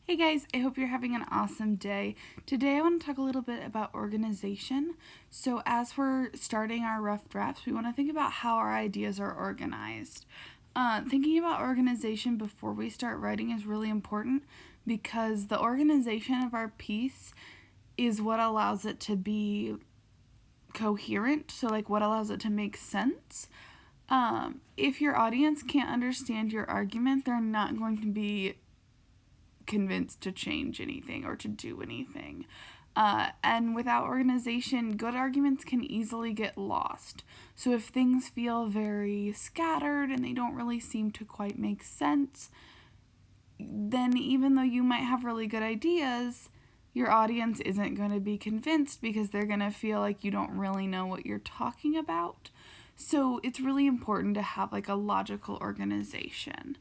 Hey guys, I hope you're having an awesome day. Today I want to talk a little bit about organization. So, as we're starting our rough drafts, we want to think about how our ideas are organized. Thinking about organization before we start writing is really important because the organization of our piece is what allows it to be coherent. So, like, what allows it to make sense. If your audience can't understand your argument, they're not going to be convinced to change anything or to do anything. And without organization, good arguments can easily get lost. So if things feel very scattered and they don't really seem to quite make sense, then even though you might have really good ideas, your audience isn't going to be convinced because they're going to feel like you don't really know what you're talking about. So it's really important to have like a logical organization.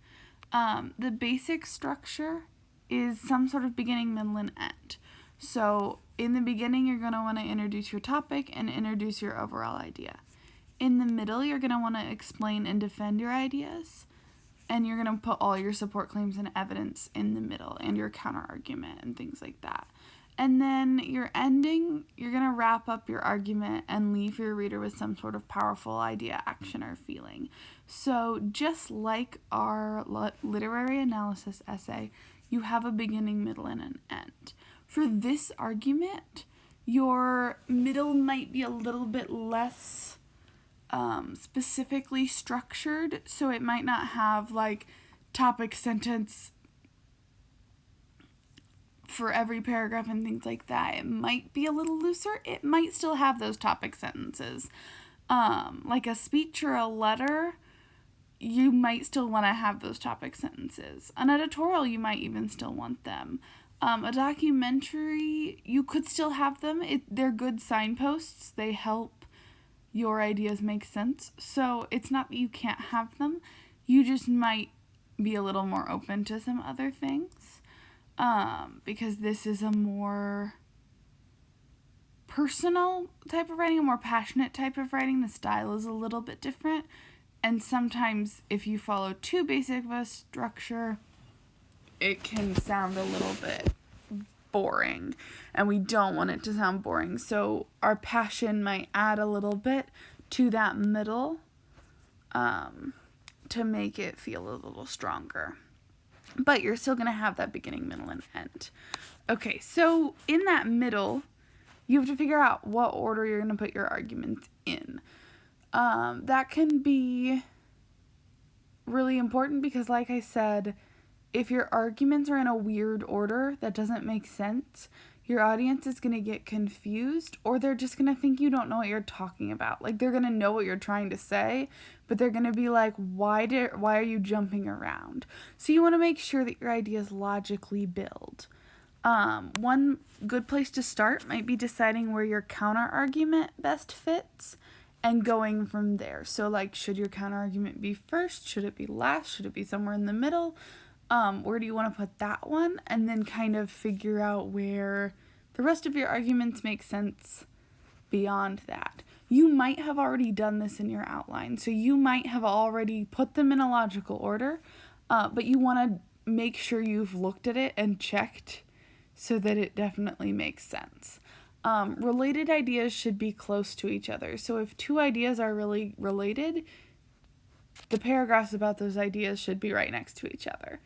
The basic structure is some sort of beginning, middle, and end. So in the beginning, you're going to want to introduce your topic and introduce your overall idea. In the middle, you're going to want to explain and defend your ideas. And you're going to put all your support claims and evidence in the middle and your counter argument and things like that. And then your ending, you're going to wrap up your argument and leave your reader with some sort of powerful idea, action, or feeling. So just like our literary analysis essay, you have a beginning, middle, and an end. For this argument, your middle might be a little bit less specifically structured, so it might not have like topic, sentence for every paragraph and things like that. It might be a little looser. It might still have those topic sentences. Like a speech or a letter, you might still want to have those topic sentences. An editorial, you might even still want them. A documentary, you could still have them. They're good signposts. They help your ideas make sense. So it's not that you can't have them. You just might be a little more open to some other things. Because this is a more personal type of writing, a more passionate type of writing. The style is a little bit different. And sometimes if you follow too basic of a structure, it can sound a little bit boring. And we don't want it to sound boring. So our passion might add a little bit to that middle to make it feel a little stronger. But you're still going to have that beginning, middle, and end. Okay, so in that middle, you have to figure out what order you're going to put your arguments in. That can be really important because, like I said, if your arguments are in a weird order that doesn't make sense, your audience is going to get confused, or they're just going to think you don't know what you're talking about. Like, they're going to know what you're trying to say, but they're going to be like, why are you jumping around? So you want to make sure that your ideas logically build. One good place to start might be deciding where your counter argument best fits and going from there. So, like, should your counter argument be first? Should it be last? Should it be somewhere in the middle? Where do you want to put that one? And then kind of figure out where the rest of your arguments make sense beyond that. You might have already done this in your outline, so you might have already put them in a logical order, but you want to make sure you've looked at it and checked so that it definitely makes sense. Related ideas should be close to each other. So if two ideas are really related, the paragraphs about those ideas should be right next to each other.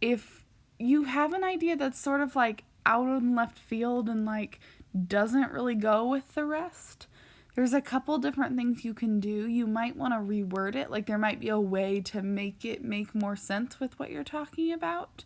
If you have an idea that's sort of like out in left field and like doesn't really go with the rest, there's a couple different things you can do. You might want to reword it. Like, there might be a way to make it make more sense with what you're talking about.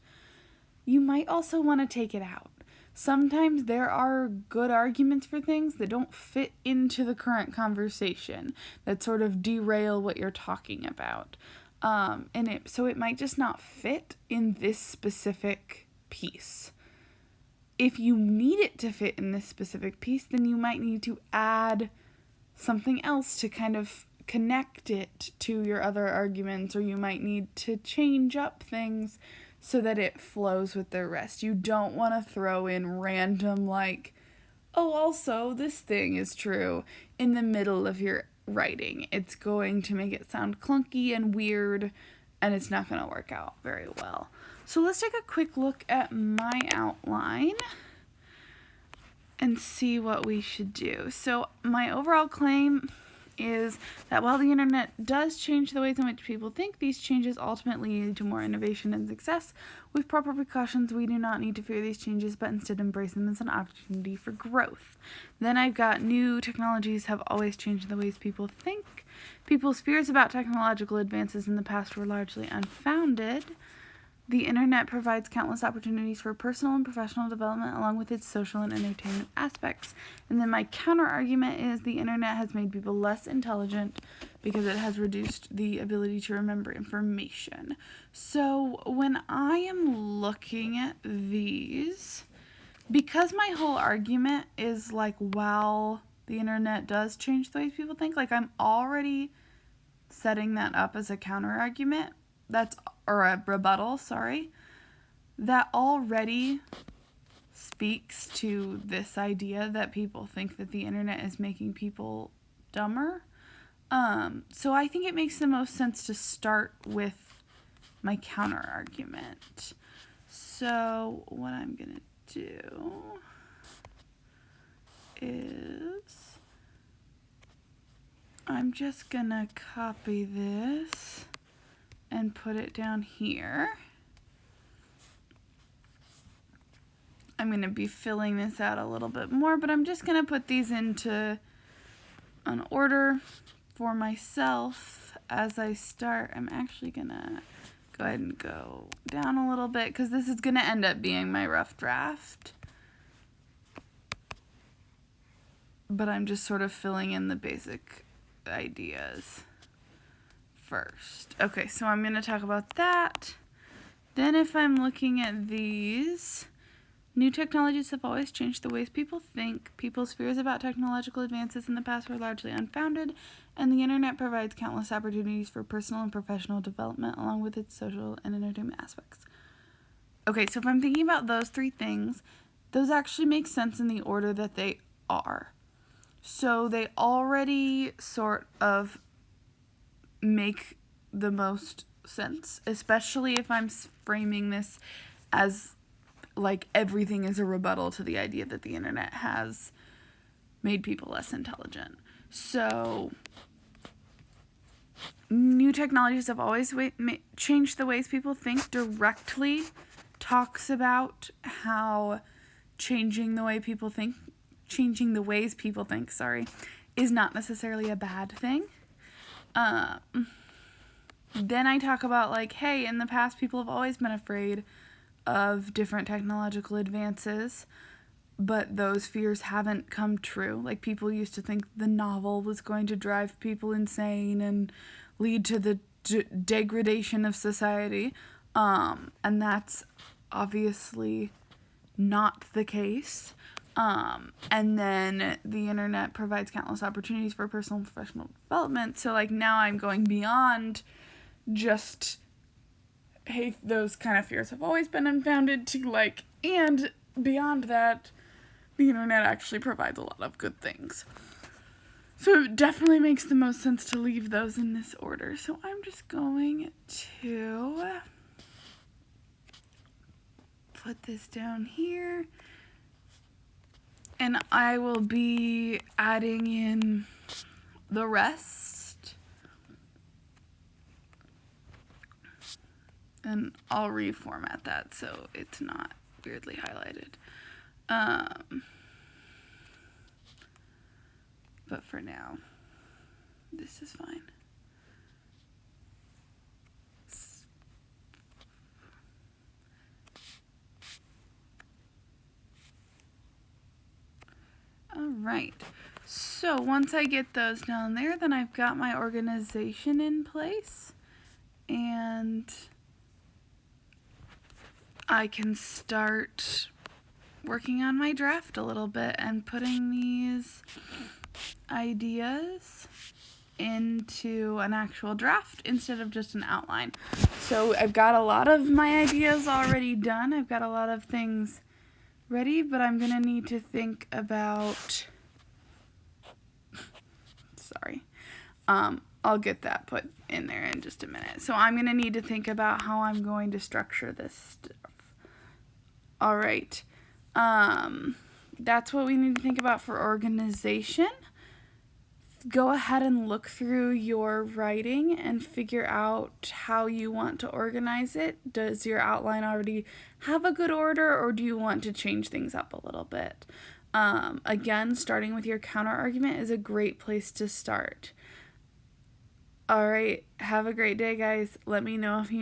You might also want to take it out. Sometimes there are good arguments for things that don't fit into the current conversation, that sort of derail what you're talking about. So it might just not fit in this specific piece. If you need it to fit in this specific piece, then you might need to add something else to kind of connect it to your other arguments, or you might need to change up things so that it flows with the rest. You don't want to throw in random, like, oh, also, this thing is true in the middle of your writing. It's going to make it sound clunky and weird, and it's not going to work out very well. So let's take a quick look at my outline and see what we should do. So my overall claim is that while the internet does change the ways in which people think, these changes ultimately lead to more innovation and success. With proper precautions, we do not need to fear these changes, but instead embrace them as an opportunity for growth. Then I've got new technologies have always changed the ways people think. People's fears about technological advances in the past were largely unfounded. The internet provides countless opportunities for personal and professional development along with its social and entertainment aspects. And then my counter argument is the internet has made people less intelligent because it has reduced the ability to remember information. So when I am looking at these, because my whole argument is like, while the internet does change the way people think, like I'm already setting that up as a counter argument. Or a rebuttal, sorry, that already speaks to this idea that people think that the internet is making people dumber. So I think it makes the most sense to start with my counter argument. So what I'm gonna do is I'm just gonna copy this and put it down here. I'm going to be filling this out a little bit more, but I'm just going to put these into an order for myself as I start. I'm actually going to go ahead and go down a little bit because this is going to end up being my rough draft. But I'm just sort of filling in the basic ideas first. Okay, so I'm going to talk about that. Then if I'm looking at these, new technologies have always changed the ways people think. People's fears about technological advances in the past were largely unfounded, and the internet provides countless opportunities for personal and professional development along with its social and entertainment aspects. Okay, so if I'm thinking about those three things, those actually make sense in the order that they are. So they already sort of make the most sense, especially if I'm framing this as like everything is a rebuttal to the idea that the internet has made people less intelligent. So new technologies have always changed the ways people think directly talks about how changing the ways people think, is not necessarily a bad thing. Then I talk about like, hey, in the past people have always been afraid of different technological advances, but those fears haven't come true. Like people used to think the novel was going to drive people insane and lead to the degradation of society. And that's obviously not the case. And then the internet provides countless opportunities for personal and professional development. So like now I'm going beyond just, hey, those kind of fears have always been unfounded to like, and beyond that, the internet actually provides a lot of good things. So it definitely makes the most sense to leave those in this order. So I'm just going to put this down here. And I will be adding in the rest. And I'll reformat that so it's not weirdly highlighted. But for now, this is fine. Alright, so once I get those down there, then I've got my organization in place, and I can start working on my draft a little bit and putting these ideas into an actual draft instead of just an outline. So I've got a lot of my ideas already done. I've got a lot of things ready, but I'm going to need to think about, a I'll get that put in there in just a minute. So I'm going to need to think about how I'm going to structure this stuff. All right. That's what we need to think about for organization. Go ahead and look through your writing and figure out how you want to organize it. Does your outline already have a good order, or do you want to change things up a little bit? Again, starting with your counter argument is a great place to start. All right, have a great day, guys. Let me know if you